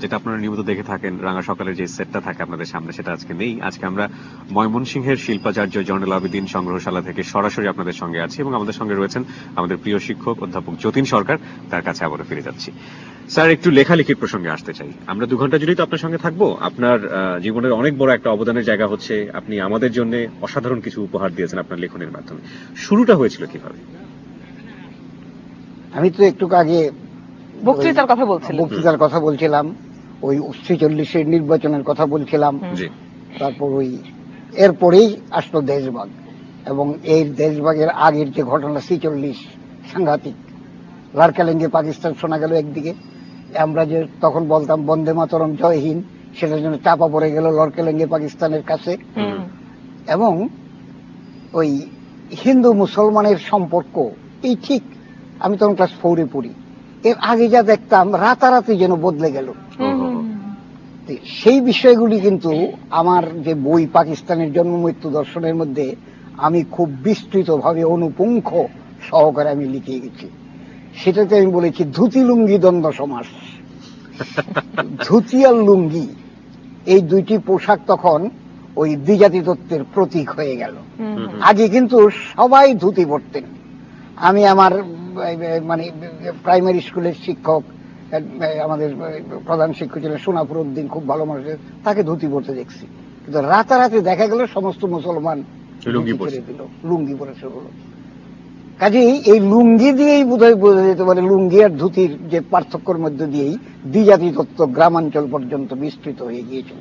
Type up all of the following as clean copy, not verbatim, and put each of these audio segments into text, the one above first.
যেটা আপনারা নিয়মিত দেখে থাকেন, রাঙা সকালের যে সেটটা থাকে আপনাদের সামনে, সেটা আজকে নেই। আজকে আমরা ময়মনসিংহের শিল্পাচার্য জয়নুল আবেদীন সংগ্রহশালা থেকে সরাসরি আপনাদের সঙ্গে আছি এবং আমাদের সঙ্গে রয়েছেন আমাদের প্রিয় শিক্ষক অধ্যাপক যতীন সরকার। তার কাছে আবারও ফিরে যাচ্ছি। স্যার, একটু লেখালেখির প্রসঙ্গে আসতে চাই। আমরা 2 ঘন্টা জুড়েই তো আপনার সঙ্গে থাকবো। আপনার জীবনের অনেক বড় একটা অবদানের জায়গা হচ্ছে আপনি আমাদের জন্য অসাধারণ কিছু উপহার দিয়েছেন আপনার লেখনের মাধ্যমে। শুরুটা হয়েছিল কিভাবে? আমি তো একটু আগে বক্তৃতার কথা বলছিলাম, ওই 46-এর নির্বাচনের কথা বলছিলাম। তারপর ওই এরপরেই আসলো দেশভাগ, এবং এই দেশভাগের আগের যে ঘটনা 46 সাংঘাতিক লারকালেঙ্গে পাকিস্তান শোনা গেল একদিকে, আমরা যে তখন বলতাম বন্দে মাতরম জয় হিন্দ, সেটার জন্য চাপা পড়ে গেল লরকেলেঙ্গে পাকিস্তানের কাছে। এবং ওই হিন্দু মুসলমানের সম্পর্ক, এই ঠিক আমি তখন ক্লাস 4-এ পড়ি, এর আগে যা দেখতাম রাতারাতি যেন বদলে গেল। সেই বিষয়গুলি কিন্তু আমার যে বই পাকিস্তানের জন্ম মৃত্যু দর্শনের মধ্যে আমি খুব বিস্তৃত ভাবে অনুপুঙ্খ সহকারে আমি লিখে গেছি। সেটাতে আমি বলেছি ধুতি লুঙ্গি দ্বন্দ্ব সমাস। ধুতি আর লুঙ্গি এই দুইটি পোশাক তখন ওই দ্বিজাতি তত্ত্বের প্রতীক হয়ে গেল। আগে কিন্তু সবাই ধুতি পরতেন। আমি আমার মানে প্রাইমারি স্কুলের শিক্ষক, আমাদের প্রধান শিক্ষক ছিলেন সোনাপুর উদ্দিন, খুব ভালো মানুষ, তাকে ধুতি পরতে দেখছি। কিন্তু রাতারাতি দেখা গেল সমস্ত মুসলমান লুঙ্গি পরে শুরু হলো। কাজেই এই লুঙ্গি দিয়েই বোধহয় বোঝা যেতে পারে, লুঙ্গি আর ধুতির যে পার্থক্যের মধ্যে দিয়েই দ্বিজাতি তত্ত্ব গ্রামাঞ্চল পর্যন্ত বিস্তৃত হয়ে গিয়েছিল।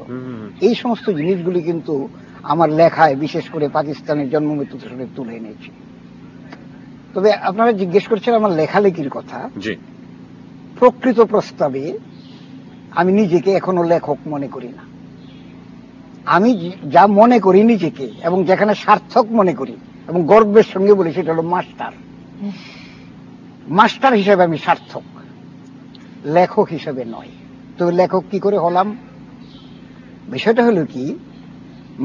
এই সমস্ত জিনিসগুলি কিন্তু আমার লেখায় বিশেষ করে পাকিস্তানের জন্ম মৃত্যু তুলে এনেছি। তবে আপনারা জিজ্ঞেস করছেন আমার লেখালেখির কথা। প্রকৃত প্রস্তাবে আমি নিজেকে এখনো লেখক মনে করি না। আমি যা মনে করি নিজেকে, এবং যেখানে সার্থক মনে করি এবং গর্বের সঙ্গে বলি, সেটা হলো মাস্টার। মাস্টার হিসেবে আমি সার্থক, লেখক হিসেবে নয়। তবে লেখক কি করে হলাম? বিষয়টা হলো কি,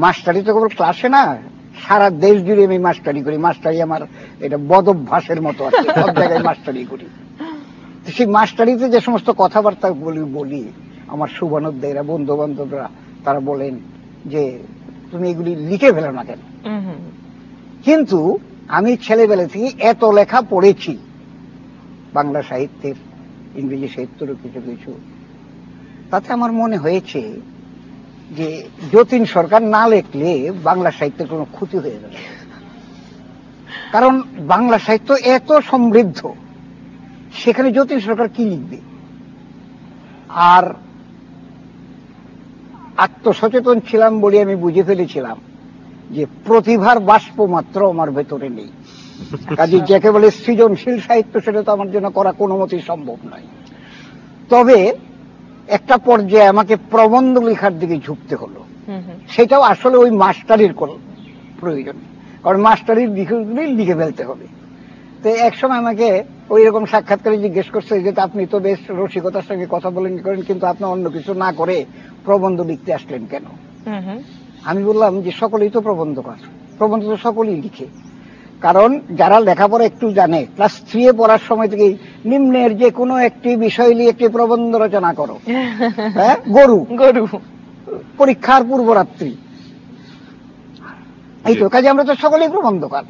মাস্টারি তো কেবল ক্লাসে না, সারা দেশ জুড়ে আমি মাস্টারি করি। মাস্টারি আমার এটা বদভ্যাসের মতো আছে, সব জায়গায় মাস্টারি করি। সেই মাস্টারিতে যে সমস্ত কথাবার্তা বলি আমার শুভানুধ্যায়ীরা, বন্ধু বান্ধবরা, তারা বলেন যে তুমি এগুলি লিখে ফেলো না কেন? কিন্তু আমি ছেলেবেলা থেকে এত লেখা পড়েছি, বাংলা সাহিত্যের, ইংরেজি সাহিত্যেরও কিছু কিছু, তাতে আমার মনে হয়েছে যে যতীন সরকার না লিখলে বাংলা সাহিত্যের কোনো ক্ষতি হয়ে যাবে। কারণ বাংলা সাহিত্য এত সমৃদ্ধ, সেখানে যতীন সরকার কি লিখবে? আর আত্মসচেতন ছিলাম বলে আমি বুঝে ফেলেছিলাম যে প্রতিভার বাষ্প মাত্র আমার ভেতরে নেই। কাজে যাকে বলে সৃজনশীল সাহিত্য, সেটা তো আমার জন্য করা কোনো মতেই সম্ভব নয়। তবে একটা পর্যায়ে আমাকে প্রবন্ধ লেখার দিকে ঝুঁকতে হলো। সেটাও আসলে ওই মাস্টারির প্রয়োজন, কারণ মাস্টারির বিষয়গুলি লিখে ফেলতে হবে। তো এক সময় আমাকে ওই রকম সাক্ষাৎকারে জিজ্ঞেস করছে যে আপনি তো বেশ রসিকতার সঙ্গে কথা বলেন করেন, কিন্তু আপনি অন্য কিছু না করে প্রবন্ধ লিখতে আসলেন কেন? আমি বললাম যে সকলেই তো প্রবন্ধকার, প্রবন্ধ তো সকলেই লিখে। কারণ যারা লেখাপড়া একটু জানে, ক্লাস 3-এ পড়ার সময় থেকেই নিম্নের যে কোনো একটি বিষয় নিয়ে একটি প্রবন্ধ রচনা করো, হ্যাঁ, গরু পরীক্ষার পূর্বরাত্রি, এই তো কাজে আমরা তো সকলেই প্রবন্ধকার।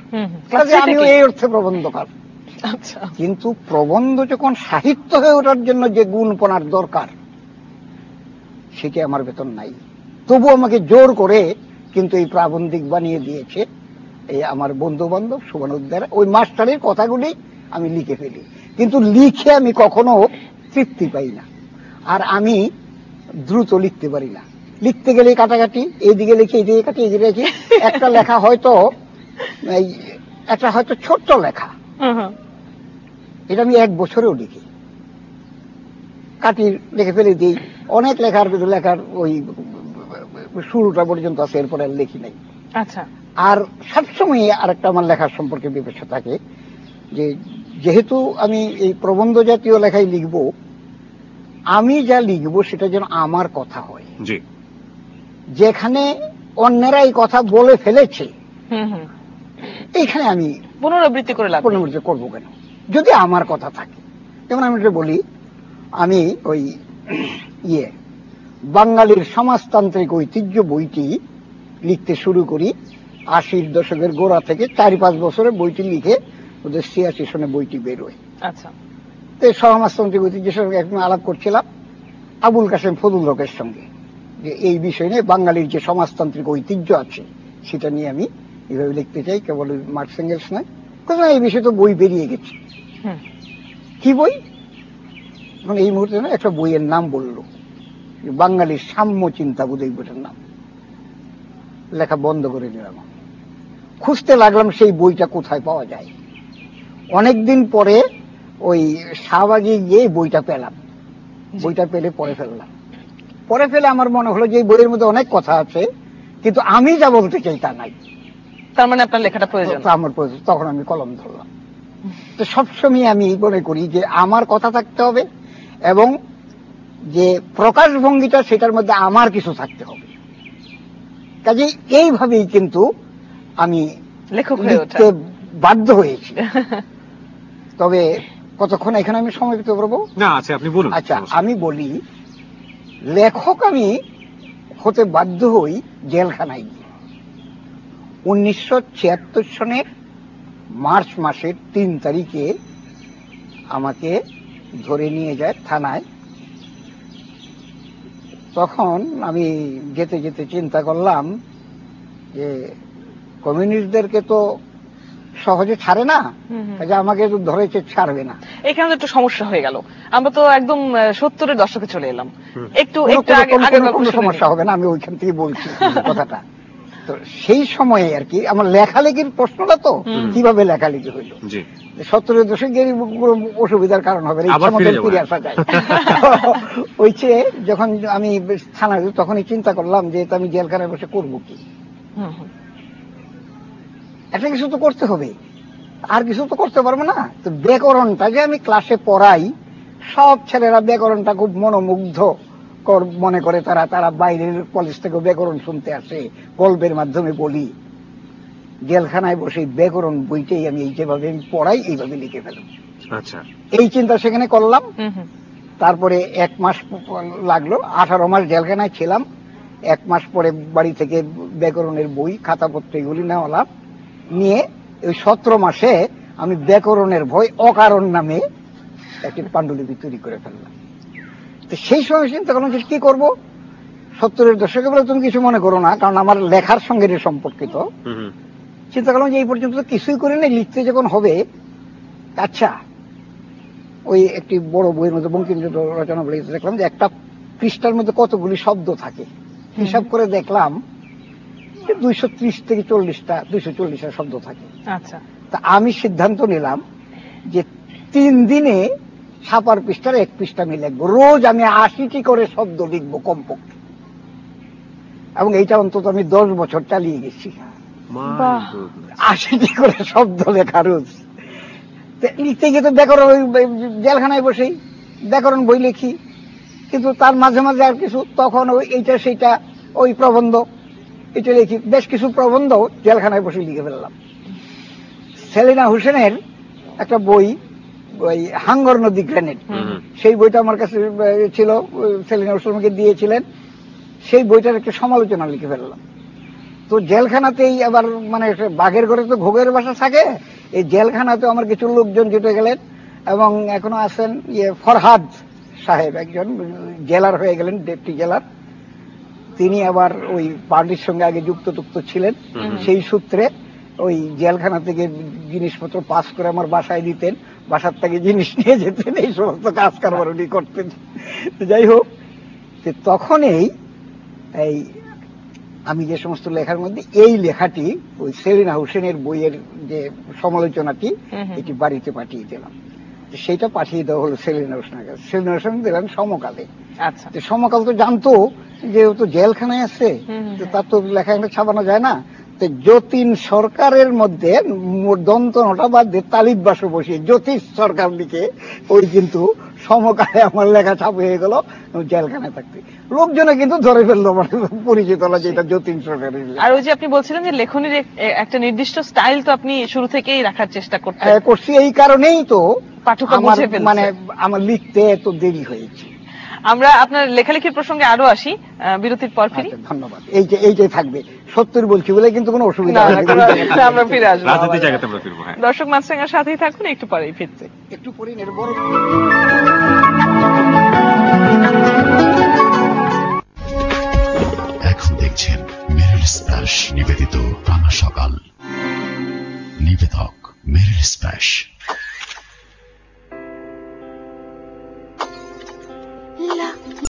কাজে আমিও এই অর্থে প্রবন্ধকার। কিন্তু প্রবন্ধ যখন সাহিত্য হয়ে ওঠার জন্য যে গুণপনার দরকার, সেটি আমার ভেতর নাই। তবু আমাকে জোর করে কিন্তু এই প্রাবন্ধিক বানিয়ে দিয়েছে এই আমার বন্ধু বান্ধব, শুভানুধ্যায়ীরা। ওই মাস্টারের কথাগুলি আমি লিখে ফেলি, কিন্তু লিখে আমি কখনো তৃপ্তি পাই না। আর আমি দ্রুত লিখতে পারি না, লিখতে গেলে কাটাকাটি, এইদিকে লিখে এইদিকে কাটি, এইদিকে লিখি। একটা লেখা হয়তো একটা হয়তো ছোট্ট লেখা, এটা আমি 1 বছরেও লিখি, কাটি, লিখে ফেলে দিই। অনেক লেখার লেখার ওই শুরুটা পর্যন্ত আছে, এরপরে আর লিখি নাই। আচ্ছা। আর সবসময় আরেকটা আমার লেখার সম্পর্কে বিবেচনা থাকে যে যেহেতু আমি এই প্রবন্ধ জাতীয় লেখাই লিখব, আমি যা লিখবো সেটা যেন আমার কথা হয়। যেখানে অন্যেরা এই কথা বলে ফেলেছে, এইখানে আমি পুনরাবৃত্তি করবো কেন, যদি আমার কথা থাকে। যেমন আমি বলি, আমি ওই ইয়ে বাঙালির সমাজতান্ত্রিক ঐতিহ্য বইটি লিখতে শুরু করি 80-র দশকের গোড়া থেকে 4-5 বছরে বইটি লিখে ওদের 86 সনে বইটি বেরোয়। আচ্ছা, তো সমাজতান্ত্রিক ঐতিহ্যের সঙ্গে একদম আলাপ করছিলাম আবুল কাসেম ফজলুল হকের সঙ্গে, যে এই বিষয় নিয়ে বাঙালির যে সমাজতান্ত্রিক ঐতিহ্য আছে সেটা নিয়ে আমি এইভাবে লিখতে চাই, কেবল মার্কস এঙ্গেলস নয়। এই বিষয়ে তো বই বেরিয়ে গেছে। কি বই? মানে এই মুহূর্তে না একটা বইয়ের নাম বললো, বাঙালির সাম্য চিন্তা বোধ এই বইটার নাম। লেখা বন্ধ করে দিলাম, খুঁজতে লাগলাম সেই বইটা কোথায় পাওয়া যায়। অনেকদিন পরে ওই শাহবাগে গিয়ে বইটা পেলাম, বইটা পেলে পড়ে ফেললাম। পড়ে ফেলে আমার মনে হলো যে এই বইয়ের মধ্যে অনেক কথা আছে, কিন্তু আমি যা বলতে চাই তা নাই। তার মানে আপনার লেখাটা প্রয়োজন। আমার প্রয়োজন। তখন আমি কলম ধরলাম। তো সবসময় আমি মনে করি যে আমার কথা থাকতে হবে এবং যে প্রকাশভঙ্গিটা সেটার মধ্যে আমার কিছু থাকতে হবে। কাজে এইভাবেই কিন্তু আমি লেখক হয়ে ওঠা লিখতে বাধ্য হয়েছি। তবে কতক্ষণ এখানে আমি সময় দিতে পারবো? না, আচ্ছা আপনি বলুন। আচ্ছা, আমি বলি লেখক আমি হতে বাধ্য হই জেলখানায় গিয়ে। 1976 সনের মার্চ মাসের 3 তারিখে আমাকে ধরে নিয়ে যায় থানায়। তখন আমি যেতে যেতে চিন্তা করলাম যে কমিউনিস্টদেরকে তো সহজে ছাড়ে না, কাজে আমাকে তো ধরেছে ছাড়বে না। এখানে তো একটু সমস্যা হয়ে গেল। আমরা তো একদম 70-এর দশকে চলে এলাম। একটু কোনো সমস্যা হবে না, আমি ওইখান থেকে বলছি কথাটা। তো সেই সময়ে আর কি আমার লেখালেখির প্রশ্নটা তো কিভাবে লেখালেখি হইল। 70-এর দশকে অসুবিধার কারণ হবে, ফিরে আসা যায়। ওই চেয়ে যখন আমি থানায় তখনই চিন্তা করলাম যে আমি জেলখানায় বসে করবো কি, একটা কিছু তো করতে হবে, আর কিছু তো করতে পারবো না। তো ব্যাকরণটা যে আমি ক্লাসে পড়াই, সব ছেলেরা ব্যাকরণটা খুব মনোমুগ্ধ মনে করে, তারা বাইরের কলেজ থেকে ব্যাকরণ শুনতে আসে, গল্পের মাধ্যমে বলি। জেলখানায় বসে ব্যাকরণ বইটাই আমি যেভাবে আমি পড়াই এইভাবে লিখে ফেলব। আচ্ছা, এই চিন্তা সেখানে করলাম। তারপরে 1 মাস লাগলো, 18 মাস জেলখানায় ছিলাম। 1 মাস পরে বাড়ি থেকে ব্যাকরণের বই খাতাপত্র এগুলি নেওয়ালাম, নিয়ে ওই 17 মাসে আমি ব্যাকরণের ভয় অকারণ নামে একটি পাণ্ডুলিপি তৈরি করে ফেললাম। তো সেই সময় চিন্তা করলাম যে কি করবো। 70-এর দশকে বলে তুমি কিছু মনে করো না, কারণ আমার লেখার সঙ্গে সম্পর্কিত। চিন্তা করলাম যে এই পর্যন্ত তো কিছুই করি না, লিখতে যখন হবে। আচ্ছা, ওই একটি বড় বইয়ের মধ্যে বঙ্কিমচন্দ্র রচনা বলে দেখলাম যে একটা পৃষ্ঠার মধ্যে কতগুলি শব্দ থাকে। হিসাব করে দেখলাম যে 230 থেকে 240টা শব্দ থাকে। আচ্ছা, তা আমি সিদ্ধান্ত নিলাম যে 3 দিনে ছাপার পৃষ্ঠার 1 পৃষ্ঠা আমি লিখবো। রোজ আমি 80টি করে শব্দ লিখবো কমপক্ষে, এবং এইটা অন্তত আমি 10 বছর চালিয়ে গেছি। 80টি করে শব্দ লেখা রোজ। লিখতে গিয়ে তো ব্যাকরণ, জেলখানায় বসেই ব্যাকরণ বই লিখি, কিন্তু তার মাঝে মাঝে আর কিছু, তখন এইটা সেইটা ওই প্রবন্ধ এটা লিখি। বেশ কিছু প্রবন্ধ জেলখানায় বসে লিখে ফেললাম। সেলিনা হোসেনের একটা বই, ওই হাঙ্গর নদী গ্রেনেড, সেই বইটা আমার কাছে ছিল, সেলিনা হোসেনকে দিয়েছিলেন। সেই বইটার একটা সমালোচনা লিখে ফেললাম। তো জেলখানাতেই আবার মানে বাঘের ঘরে তো ঘোগের বাসা থাকে, এই জেলখানাতে আমার কিছু লোকজন জুটে গেলেন, এবং এখনো আছেন ফরহাদ সাহেব, একজন জেলার হয়ে গেলেন, ডেপুটি জেলার। তিনি আবার ওই পার্টির সঙ্গে আগে যুক্ত ছিলেন। সেই সূত্রে ওই জেলখানা থেকে জিনিসপত্র পাস করে আমার বাসায় দিতেন, বাসার থেকে জিনিস নিয়ে যেতেন, এই সমস্ত কাজ কারবার উনি করতেন। যাই হোক, তখনই এই আমি যে সমস্ত লেখার মধ্যে এই লেখাটি ওই সেলিনা হোসেনের বইয়ের যে সমালোচনাটি, এটি বাড়িতে পাঠিয়ে দিলাম। সেটা পাঠিয়ে দেওয়া হলো সেলিনা হোসেনের কাছে। সেলিনা হোসেন দিলেন সমকালে। আচ্ছা, সমকাল তো জানতো যেহেতু জেলখানায় আছে, তার তো লেখা একটা ছাপানো যায় না। যতীন সরকারের মধ্যে দন্ত নটা বাদ দিয়ে তালিব বাসে বসিয়ে জ্যোতিষ সরকার লিখে ওই কিন্তু সমকালে আমার লেখা ছাপ হয়ে গেল জেলখানায় থাকতে। লোকজনে কিন্তু ধরে ফেললো, মানে পরিচিত হলো যে এটা যতীন সরকারের। আর ওই যে আপনি বলছিলেন যে লেখনীর একটা নির্দিষ্ট স্টাইল তো আপনি শুরু থেকেই রাখার চেষ্টা করছি, এই কারণেই তো পাঠক মানে আমার লিখতে এত দেরি হয়েছে। আমরা আপনার লেখালেখির প্রসঙ্গে আরো আসি, বিরতির পর ফিরি। আচ্ছা, ধন্যবাদ। এইটাই থাকবে, 70 বলছি বলে কিন্তু কোনো অসুবিধা না, হবে না। না, আমরা ফিরে আসবো। রাজনীতি জায়গাতে আমরা ফিরবো। হ্যাঁ, দর্শক মাছরাঙার সাথেই থাকুন, একটু পরেই ফিরছে। একটু পরে এর বড় এখন দেখছেন মেরিল স্প্ল্যাশ নিবেদিত রাঙা সকাল। নিবেদক মেরিল স্প্ল্যাশ।